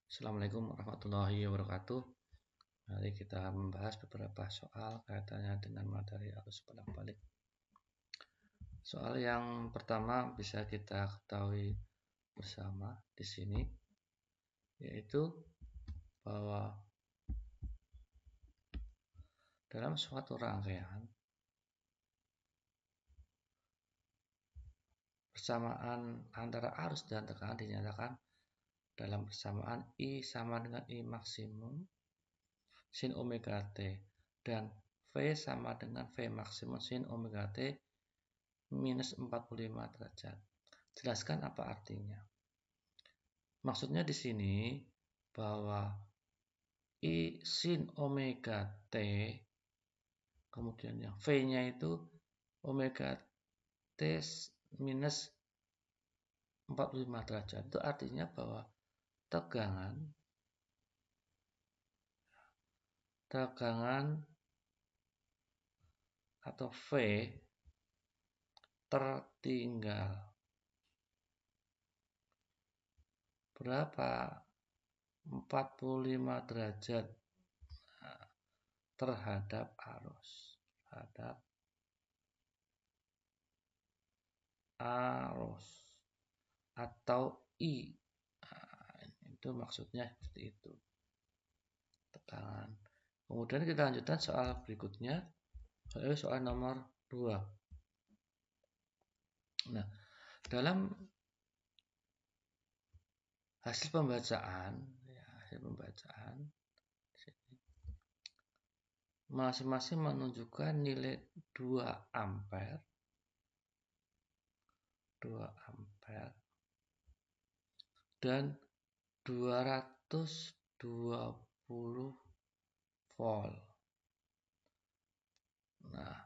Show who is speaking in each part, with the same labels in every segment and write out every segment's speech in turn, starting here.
Speaker 1: Assalamualaikum warahmatullahi wabarakatuh. Mari kita membahas beberapa soal kaitannya dengan materi arus bolak-balik. Soal yang pertama bisa kita ketahui bersama di sini, yaitu bahwa dalam suatu rangkaian persamaan antara arus dan tekanan dinyatakan dalam persamaan I sama dengan I maksimum sin omega T dan V sama dengan V maksimum sin omega T minus 45 derajat. Jelaskan apa artinya. Maksudnya di sini bahwa I sin omega T, kemudian yang V-nya itu omega T minus 45 derajat. Itu artinya bahwa tegangan atau V tertinggal berapa? 45 derajat terhadap arus. Atau I. Itu maksudnya seperti itu. Tekanan. Kemudian kita lanjutkan soal berikutnya. Soal nomor 2. Nah, dalam hasil pembacaan masing-masing menunjukkan nilai 2 ampere dan 220 volt. Nah,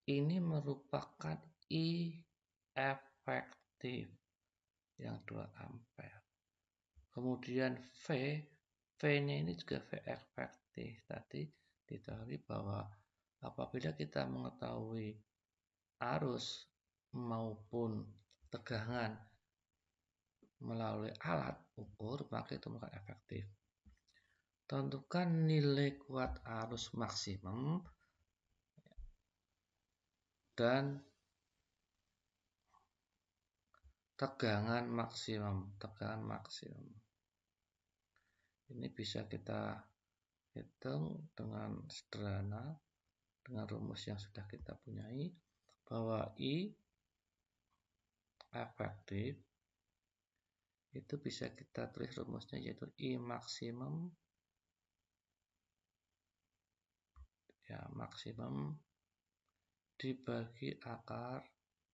Speaker 1: ini merupakan I efektif yang 2 ampere. Kemudian V-nya ini juga V efektif. Tadi diketahui bahwa apabila kita mengetahui arus maupun tegangan melalui alat ukur, maka itu bukan efektif. Tentukan nilai kuat arus maksimum dan tegangan maksimum. Ini bisa kita hitung dengan sederhana dengan rumus yang sudah kita punyai, bahwa I efektif itu bisa kita tulis rumusnya, yaitu I maksimum dibagi akar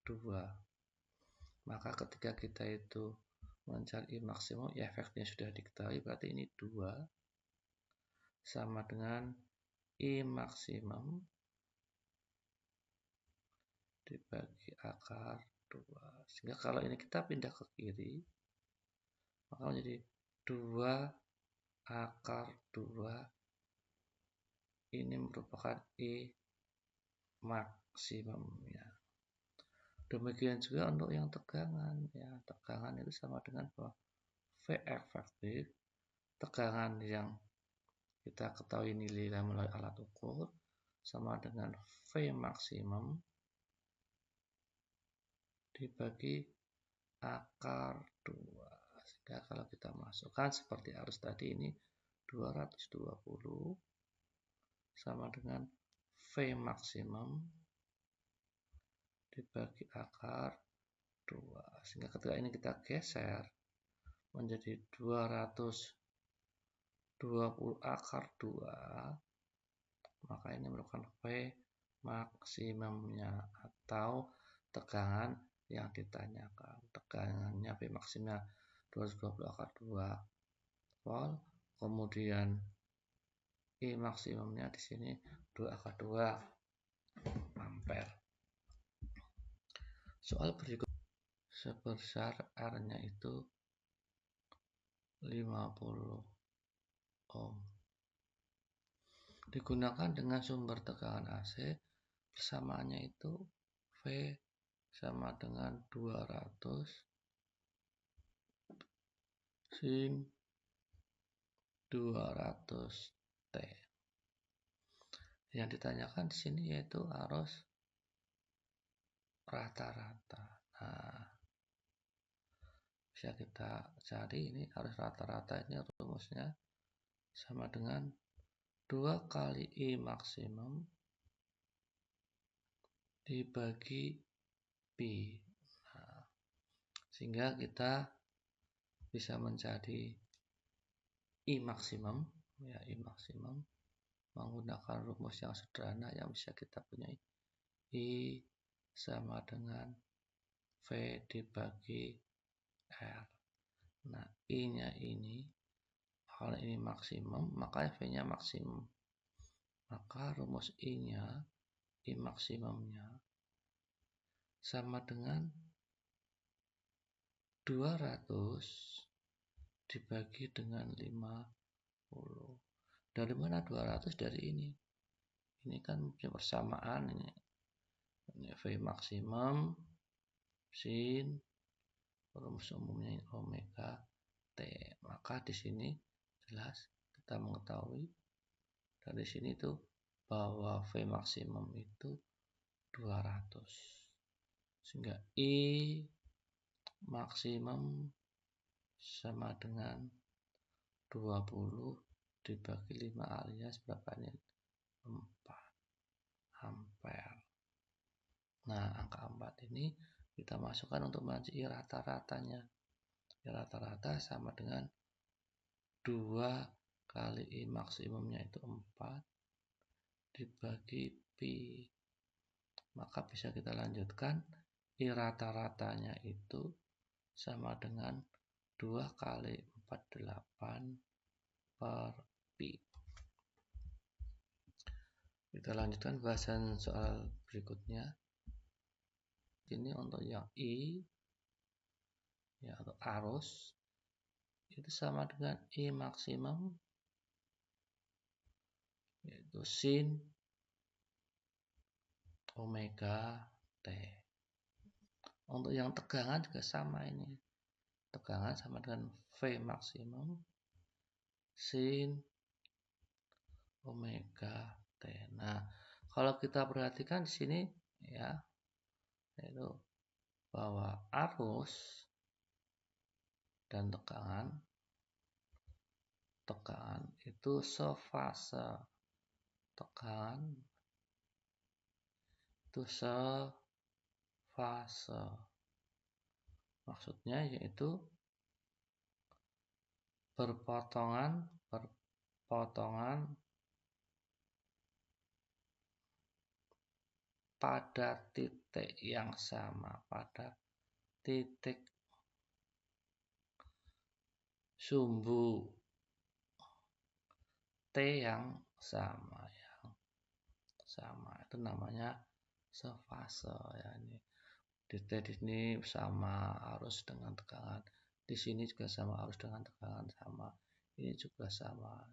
Speaker 1: 2. Maka ketika kita itu mencari I maksimum, I efektifnya sudah diketahui, berarti ini 2 sama dengan I maksimum dibagi akar 2. Sehingga kalau ini kita pindah ke kiri, maka menjadi 2 akar 2. Ini merupakan I maksimumnya. Demikian juga untuk yang tegangan. Tegangan itu sama dengan bahwa V efektif, tegangan yang kita ketahui nilai melalui alat ukur, sama dengan V maksimum dibagi akar 2. Sehingga kalau kita masukkan seperti arus tadi, ini 220 sama dengan V maksimum dibagi akar 2. Sehingga ketika ini kita geser menjadi 220 akar 2, maka ini merupakan V maksimumnya atau tegangan yang ditanyakan. Tegangannya V maksimumnya 220 akar 2 volt, kemudian I maksimumnya di sini 2 akar 2 ampere. Soal berikut, sebesar R-nya itu 50 ohm. Digunakan dengan sumber tegangan AC, persamaannya itu V sama dengan 200 sin 200T. Yang ditanyakan di sini yaitu arus rata-rata. Nah, bisa kita cari ini arus rata-rata, ini rumusnya sama dengan 2 kali I maksimum dibagi Pi. Nah, sehingga kita bisa mencari I maksimum, ya I maksimum menggunakan rumus yang sederhana yang bisa kita punya. I sama dengan V dibagi R. Nah, I-nya ini, kalau ini maksimum, maka V-nya maksimum. Maka rumus I-nya, I maksimumnya, sama dengan 200 dibagi dengan 50. Dari mana 200? Dari ini. Ini kan persamaan ini. Ini V maksimum sin rumus umumnya omega T. Maka di sini jelas kita mengetahui dari sini tuh bahwa V maksimum itu 200. Sehingga I maksimum sama dengan 20 dibagi 5 alias berapa ini? 4 ampere. Nah, angka 4 ini kita masukkan untuk mencari rata-ratanya. Rata-rata sama dengan 2 kali I maksimumnya itu 4 dibagi Pi. Maka bisa kita lanjutkan, I rata-ratanya itu sama dengan 2 kali 48 per Pi. Kita lanjutkan bahasan soal berikutnya. Ini untuk yang I, ya, untuk arus itu sama dengan I maksimum yaitu sin omega T. Untuk yang tegangan juga sama ini. Tegangan sama dengan V maksimum sin omega T. Nah, kalau kita perhatikan di sini ya, yaitu bahwa arus dan tegangan itu sefase. Tegangan itu sefase. Maksudnya yaitu berpotongan pada titik yang sama, pada titik sumbu T yang sama, itu namanya sefase ya. Ini di sini sama arus dengan tegangan, di sini juga sama arus dengan tegangan sama, ini juga sama,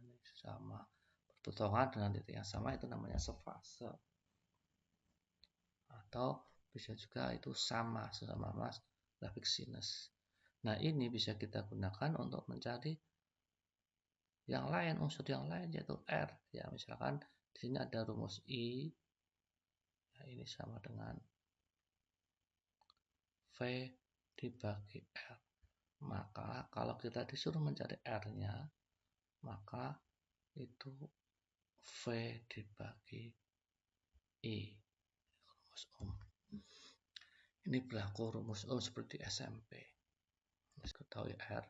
Speaker 1: berpotongan dengan titik yang sama, itu namanya sefase. Atau bisa juga itu sama mas grafik sinus. Nah, ini bisa kita gunakan untuk mencari yang lain, unsur yang lain yaitu R. Ya, misalkan di sini ada rumus I. Ya, ini sama dengan V dibagi R. Maka kalau kita disuruh mencari R-nya, maka itu V dibagi I. Rumus Ohm. Ini berlaku rumus Ohm seperti SMP. Harus ketahui R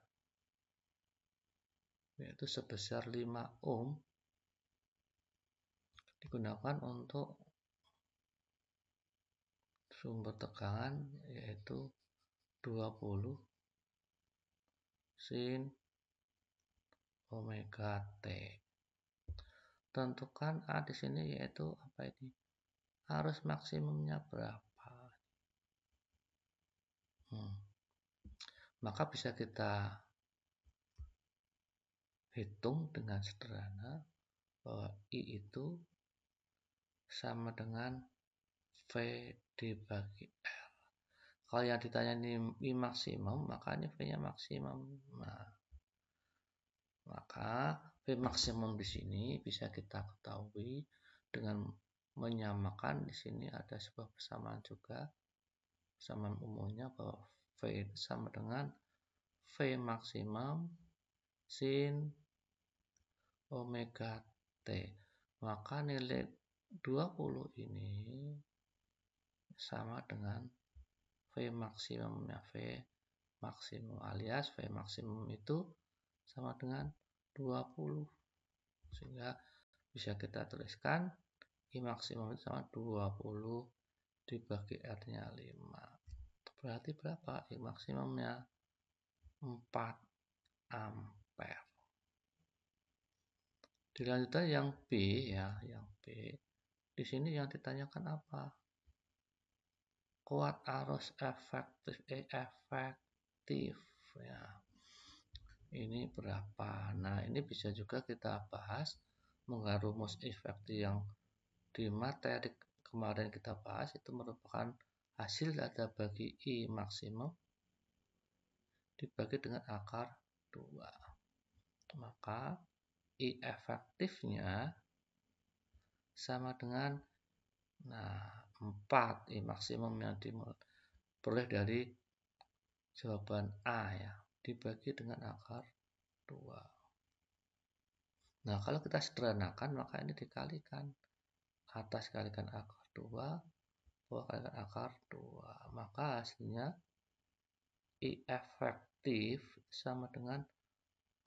Speaker 1: yaitu sebesar 5 ohm digunakan untuk sumber tegangan yaitu 20 sin omega T. Tentukan A di sini yaitu apa ini? Arus maksimumnya berapa? Maka bisa kita hitung dengan sederhana bahwa I itu sama dengan V dibagi R. Kalau yang ditanya ini I maksimum, maka ini V-nya maksimum. Nah, Maka V maksimum di sini bisa kita ketahui dengan menyamakan di sini ada sebuah persamaan juga, persamaan umumnya bahwa V sama dengan V maksimum sin omega T. Maka nilai 20 ini sama dengan V maksimumnya V maksimum alias V maksimum itu sama dengan 20. Sehingga bisa kita tuliskan I maksimum itu sama 20 dibagi R-nya 5. Berarti berapa I maksimumnya? 4 ampere. Dilanjutkan yang B ya, yang B. Di sini yang ditanyakan apa? Kuat arus efektif ya. Ini berapa? Nah, ini bisa juga kita bahas mengenai rumus efektif yang di materi kemarin kita bahas itu merupakan hasil data bagi I maksimum dibagi dengan akar 2. Maka I efektifnya sama dengan 4 I maksimum yang diperoleh dari jawaban A ya, dibagi dengan akar 2. Nah, kalau kita sederhanakan maka ini dikalikan. Atas kalikan akar 2, bawah kalikan akar 2. Maka hasilnya I efektif sama dengan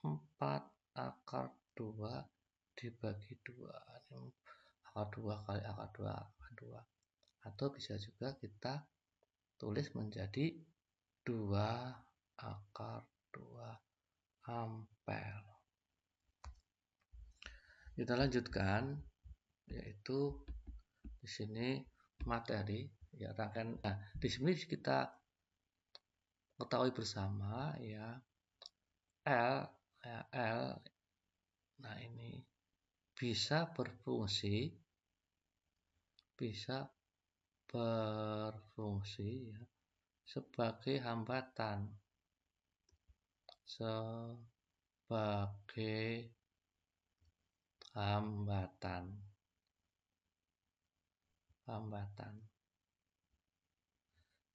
Speaker 1: 4 akar 2 dibagi 2. Akar 2 kali akar 2, akar 2. Atau bisa juga kita tulis menjadi 2 akar 2 ampere. Kita lanjutkan, yaitu di sini materi ya rangkaian. Nah, di sini kita ketahui bersama ya L. Nah, ini bisa berfungsi ya sebagai hambatan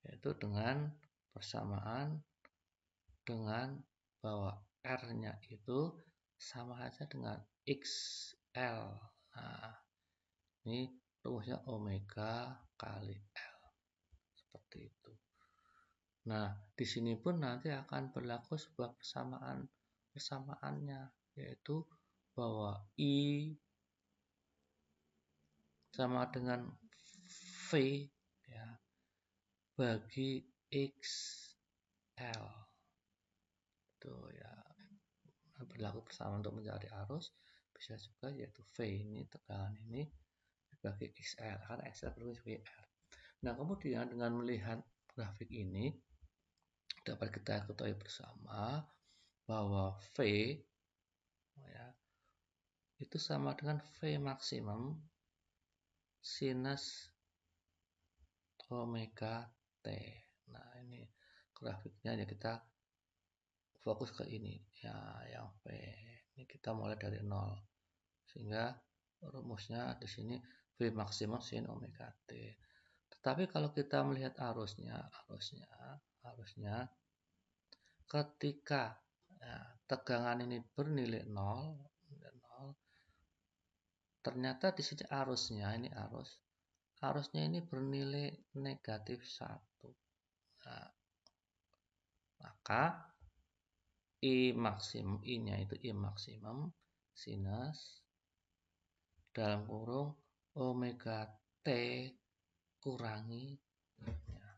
Speaker 1: yaitu dengan persamaan dengan bahwa R-nya itu sama saja dengan XL. Nah, ini rumusnya omega kali L. Seperti itu. Nah, di sini pun nanti akan berlaku sebuah persamaannya, yaitu bahwa I sama dengan V ya, bagi XL. Itu ya, berlaku persamaan untuk mencari arus. Bisa juga yaitu V ini, tegangan ini dibagi XL, karena XL berarti sebagai R. Nah, kemudian dengan melihat grafik ini dapat kita ketahui bersama bahwa V ya, itu sama dengan V maksimum sinus omega T. Nah, ini grafiknya ya, kita fokus ke ini ya, yang V. Ini kita mulai dari 0. Sehingga rumusnya di sini V maksimum sin omega T. Tetapi kalau kita melihat arusnya ketika ya, tegangan ini bernilai 0, ternyata di sini arusnya ini bernilai negatif 1. Nah, maka I maksimum, I-nya itu I maksimum sinus dalam kurung omega T kurangi ya.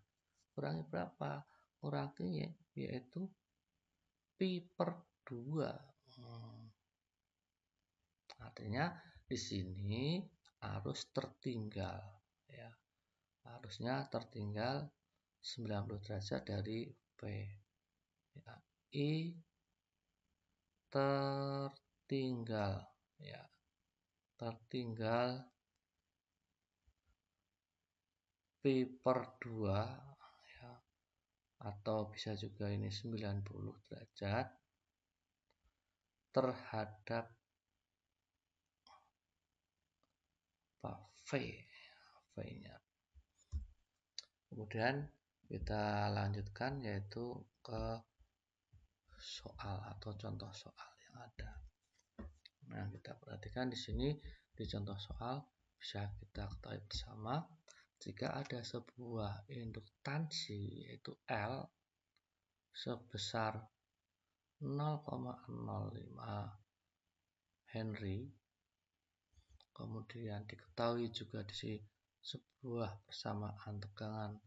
Speaker 1: Kurangi berapa? Kurangi yaitu Pi per 2. Artinya di sini arus tertinggal ya. Arusnya tertinggal 90 derajat dari P. Ya, I tertinggal ya. Tertinggal Pi per 2 ya. Atau bisa juga ini 90 derajat terhadap V-nya. Kemudian kita lanjutkan yaitu ke soal atau contoh soal yang ada. Nah, kita perhatikan di sini di contoh soal bisa kita ketahui bersama jika ada sebuah induktansi yaitu L sebesar 0,05 Henry, kemudian diketahui juga di sini sebuah persamaan tegangan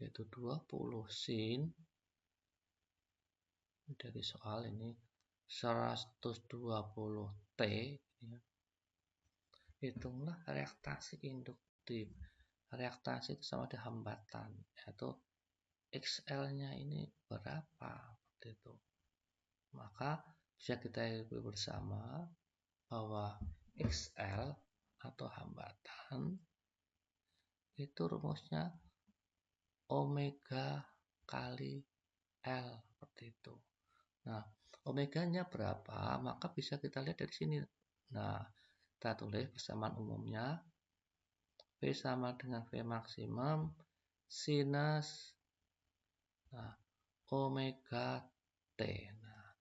Speaker 1: yaitu 20 sin. Dari soal ini 120 T ya. Hitunglah reaktasi induktif. Reaktasi itu sama dengan hambatan, yaitu XL-nya ini berapa itu. Maka bisa kita ikuti bersama bahwa XL atau hambatan itu rumusnya omega kali L seperti itu. Nah, omeganya berapa? Maka bisa kita lihat dari sini. Nah, kita tulis persamaan umumnya V sama dengan V maksimum sinus omega T. Nah,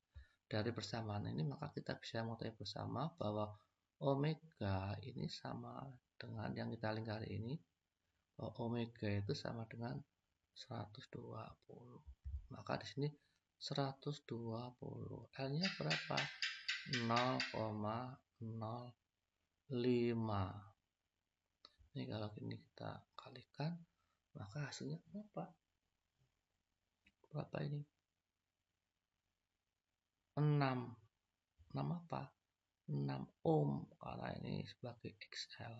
Speaker 1: dari persamaan ini maka kita bisa mengetahui bersama bahwa omega ini sama dengan yang kita lingkari ini. Bahwa omega itu sama dengan 120. Maka di sini 120. L-nya berapa? 0,05. Ini kalau ini kita kalikan, maka hasilnya berapa? Berapa ini? 6. 6 apa? 6 ohm, karena ini sebagai XL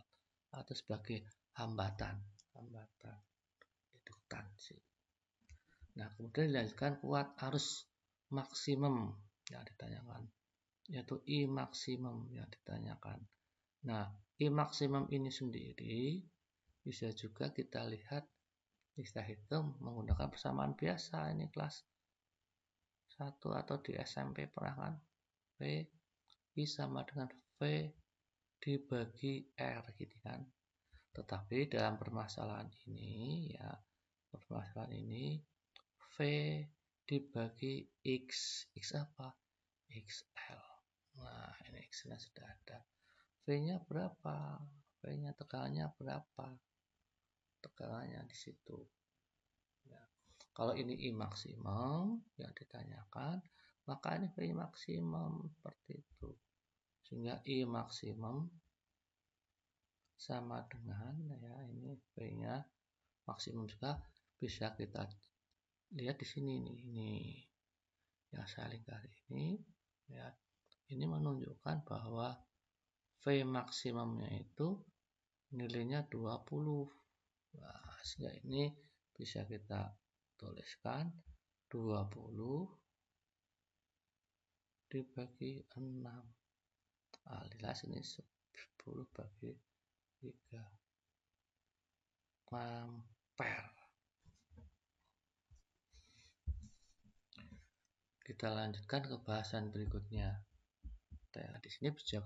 Speaker 1: atau sebagai hambatan induktansi. Nah, kemudian dilanjutkan kuat arus maksimum yang ditanyakan, yaitu I maksimum yang ditanyakan. Nah, I maksimum ini sendiri bisa juga kita lihat, bisa hitung menggunakan persamaan biasa. Ini kelas 1 atau di SMP pernah kan? V I sama dengan V dibagi R gitu kan. Tetapi dalam permasalahan ini ya, V dibagi X. X apa? XL. Nah, ini X-nya sudah ada. V-nya berapa? V-nya tegangannya berapa? Tegangannya di situ. Ya. Kalau ini I maksimum yang ditanyakan, maka ini V maksimum seperti itu. Sehingga I maksimum sama dengan ya ini V-nya maksimum juga bisa kita lihat di sini nih. Ini yang saya lingkari ini ya. Ini menunjukkan bahwa V maksimumnya itu nilainya 20. Nah, sehingga ini bisa kita tuliskan 20 dibagi 6. Alias ini 10 bagi 3 ampere. Kita lanjutkan ke bahasan berikutnya. Nah, di sini bisa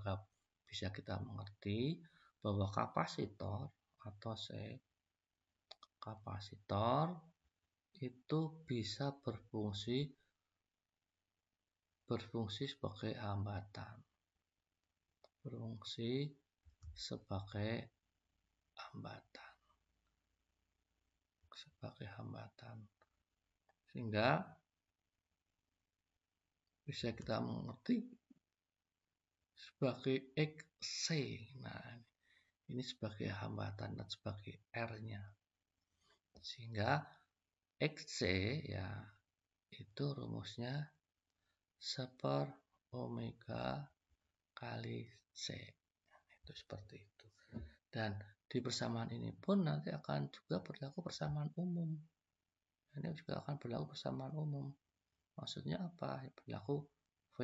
Speaker 1: kita mengerti bahwa kapasitor atau kapasitor itu bisa berfungsi sebagai hambatan. Sehingga bisa kita mengerti sebagai XC. Nah, ini sebagai hambatan dan sebagai R-nya. Sehingga XC ya itu rumusnya 1/omega kali C. Itu seperti itu. Dan di persamaan ini pun nanti akan juga berlaku persamaan umum. Ini juga akan berlaku persamaan umum. Maksudnya apa? Berlaku V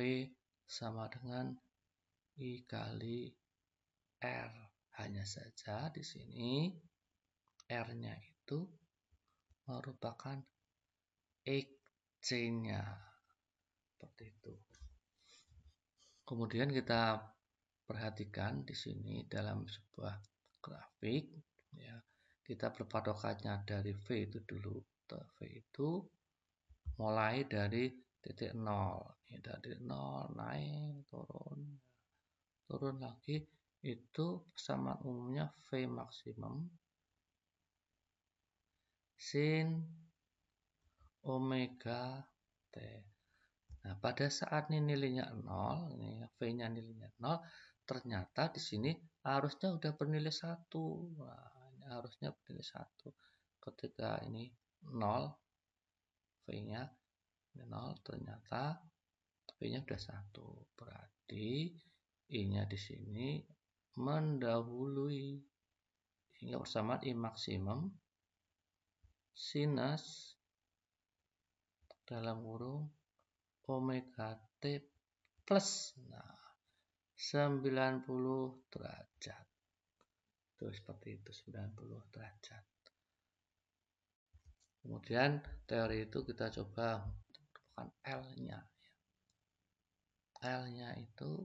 Speaker 1: sama dengan I kali R. Hanya saja di sini R-nya itu merupakan XC-nya. Seperti itu. Kemudian kita perhatikan di sini dalam sebuah grafik, ya, kita berpatokannya dari V itu dulu. V itu mulai dari titik 0, ini dari 0 naik turun lagi, itu persamaan umumnya V maksimum sin omega T. Nah, pada saat ini nilainya 0, ini V-nya nilainya 0, ternyata di sini harusnya udah bernilai 1. Nah, ini harusnya bernilai 1. Ketika ini 0, V-nya 0, ternyata V-nya udah 1. Berarti I-nya di sini mendahului, sehingga persamaan I maksimum sinus dalam kurung omega T plus 90 derajat. Itu seperti itu, 90 derajat. Kemudian teori itu kita coba menemukan L-nya. L-nya itu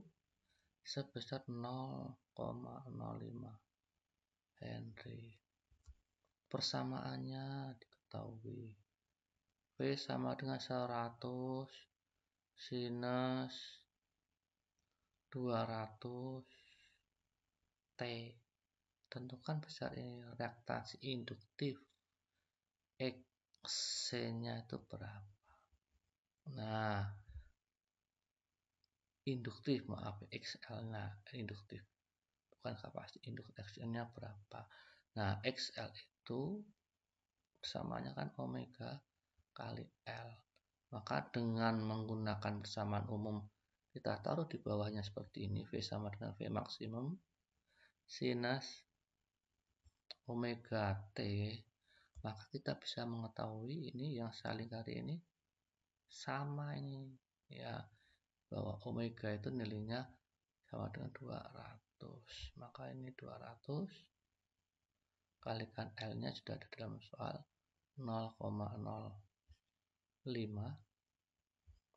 Speaker 1: sebesar 0,05 Henry. Persamaannya diketahui. V sama dengan 100 sinus 200 T. Tentukan besar ini reaktasi induktif. X-nya itu berapa? Nah, induktif, maaf, XL-nya induktif. Bukan kapasitif, induktif. X-nya berapa? Nah, XL itu persamaannya kan omega kali L. Maka dengan menggunakan persamaan umum, kita taruh di bawahnya seperti ini, V sama dengan V maksimum sinus omega T, maka kita bisa mengetahui ini yang saling kali ini sama ini, ya, bahwa omega itu nilainya sama dengan 200. Maka ini 200 kalikan L-nya sudah ada dalam soal 0,05,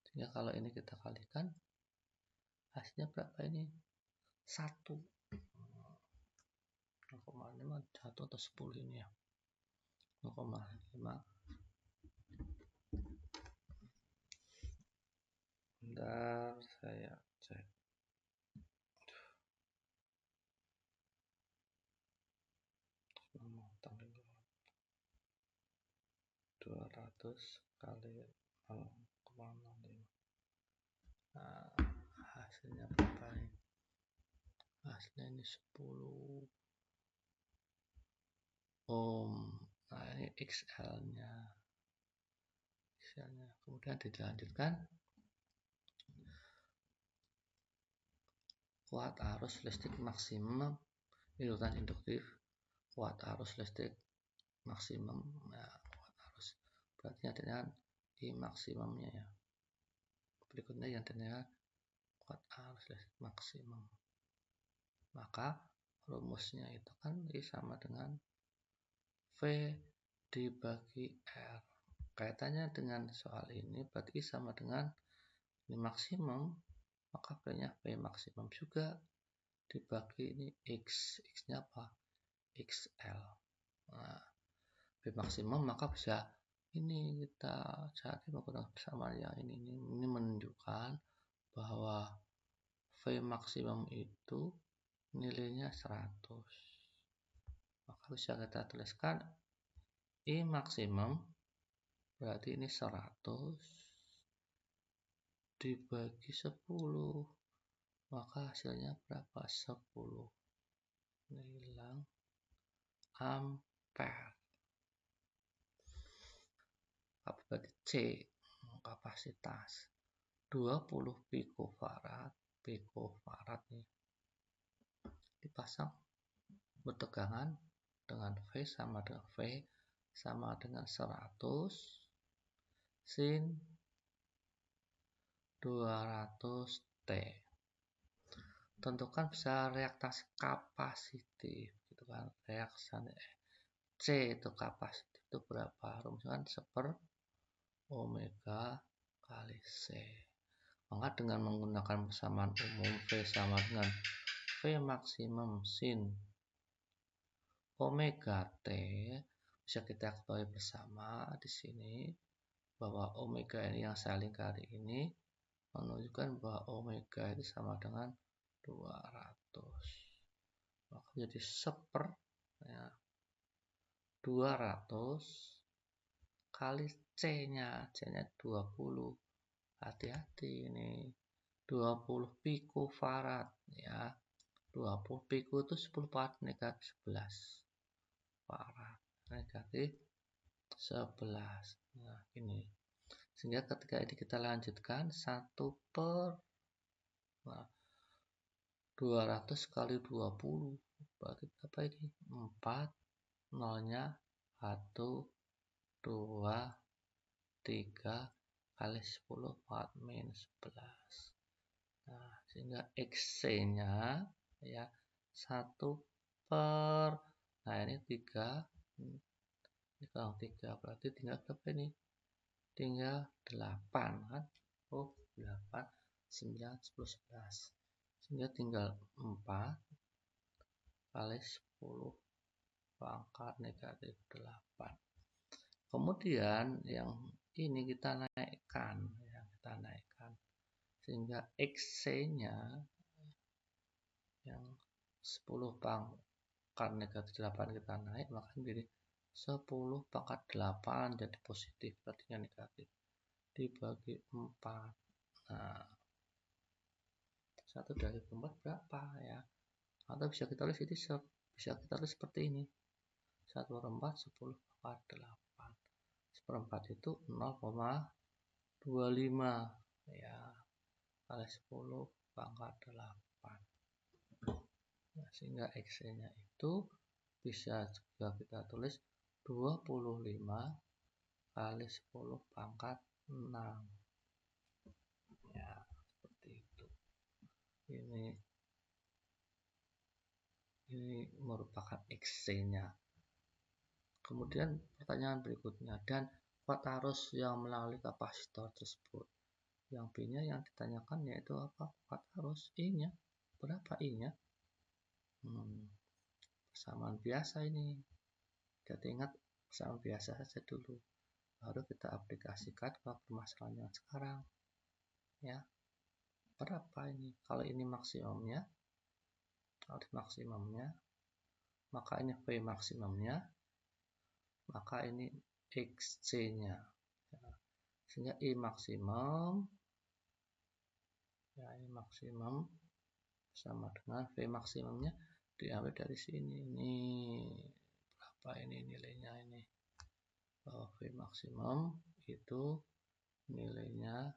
Speaker 1: sehingga kalau ini kita kalikan hasilnya berapa ini? 1. 0,5 1 atau 10 ini ya, 0,5. Bentar saya cek. 200 kali 0,05. Nah, hasilnya berapa ini? Hasilnya ini 10 ohm. Nah, ini XL-nya. Kemudian dilanjutkan kuat arus listrik maksimum, ilutan induktif, kuat arus listrik maksimum. Nah, kuat arus berarti dengan I maksimumnya ya. Berikutnya yang dengan kuat arus listrik maksimum. Maka rumusnya itu kan I sama dengan V dibagi R. Kaitannya dengan soal ini berarti I sama dengan ini maksimum, maka V-nya V maksimum juga dibagi ini X. X-nya apa? XL. Nah, V maksimum maka bisa ini kita cari menggunakan persamaan yang ini menunjukkan bahwa V maksimum itu nilainya 100. Maka bisa kita tuliskan I maksimum berarti ini 100 dibagi 10, maka hasilnya berapa? 10 nilai ampere. Berarti C kapasitas 20 pikofarad. Pikofarad nih dipasang bertegangan dengan V sama dengan V sama dengan 100 sin 200 T. Tentukan besar reaktasi kapasitif gitu kan. Reaksi C itu kapasitif itu berapa? Rumusnya kan 1/omega kali C. Maka dengan menggunakan persamaan umum V sama dengan V maksimum sin omega T, bisa kita ketahui bersama di sini bahwa omega ini yang saya lingkari ini menunjukkan bahwa omega itu sama dengan 200. Maka jadi ya, 200 kali C-nya 20. Hati-hati ini 20 pikofarad ya. 20 piko itu 10 part negatif 11 farad negatif 11. Nah, ini. Sehingga ketika ini kita lanjutkan 1/200 kali 20. Berarti apa ini? 4, nolnya 1, 2, 3 kali 10 4 minus 11. Nah, sehingga XC-nya ya 1 per, nah ini 3, ini kalau 3 berarti tinggal berapa ini? Tinggal 8 kan? Oh 8, 9, 10, 11. Sehingga tinggal 4 kali 10 pangkat negatif 8. Kemudian yang ini kita naikkan ya, sehingga XC-nya yang 10 pangkat negatif 8 kita naik, maka menjadi 10 pangkat 8 jadi positif, artinya negatif dibagi 4. Nah, 1 dari 4 berapa ya? Atau bisa kita tulis ini seperti ini. 1/4 10 pangkat 8. 1/4 itu 0,25 ya, kali 10 pangkat 8. Nah, sehingga XC-nya itu bisa juga kita tulis 25 kali 10 pangkat 6. Ya, seperti itu. Ini merupakan XC-nya. Kemudian pertanyaan berikutnya, dan kuat arus yang melalui kapasitor tersebut. Yang B-nya yang ditanyakan yaitu apa? Kuat arus. I-nya berapa I-nya? Persamaan biasa ini. Jadi ingat persamaan biasa saja dulu. Baru kita aplikasikan ke permasalahan yang sekarang. Ya. Berapa ini? Kalau ini maksimumnya, maka ini V maksimumnya, maka ini XC-nya. Ya. Sehingga I maksimum, ya ini maksimum sama dengan V maksimumnya diambil dari sini. Ini berapa ini nilainya ini? V maksimum itu nilainya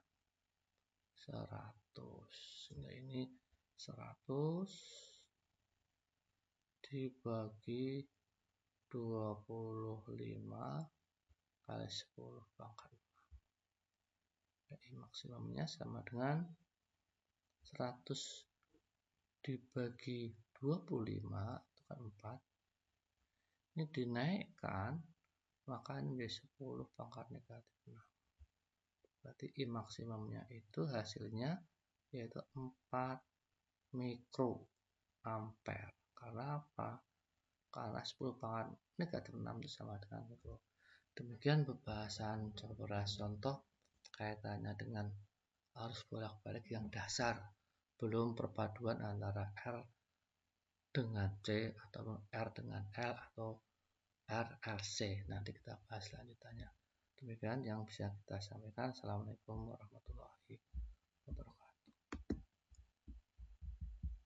Speaker 1: 100. Sehingga ini 100 dibagi 25 kali 10 pangkat 6. Jadi maksimumnya sama dengan 100 dibagi 25 itu kan 4. Ini dinaikkan, maka ini menjadi 10 pangkat negatif 6. Berarti I maksimumnya itu hasilnya yaitu 4 mikroampere. Karena apa? Karena 10 pangkat negatif 6 itu sama dengan mikro. Demikian pembahasan contoh kaitannya dengan arus bolak-balik yang dasar, belum perpaduan antara R dengan C atau R dengan L atau RLC. Nanti kita bahas lanjutannya. Demikian yang bisa kita sampaikan. Assalamualaikum warahmatullahi wabarakatuh.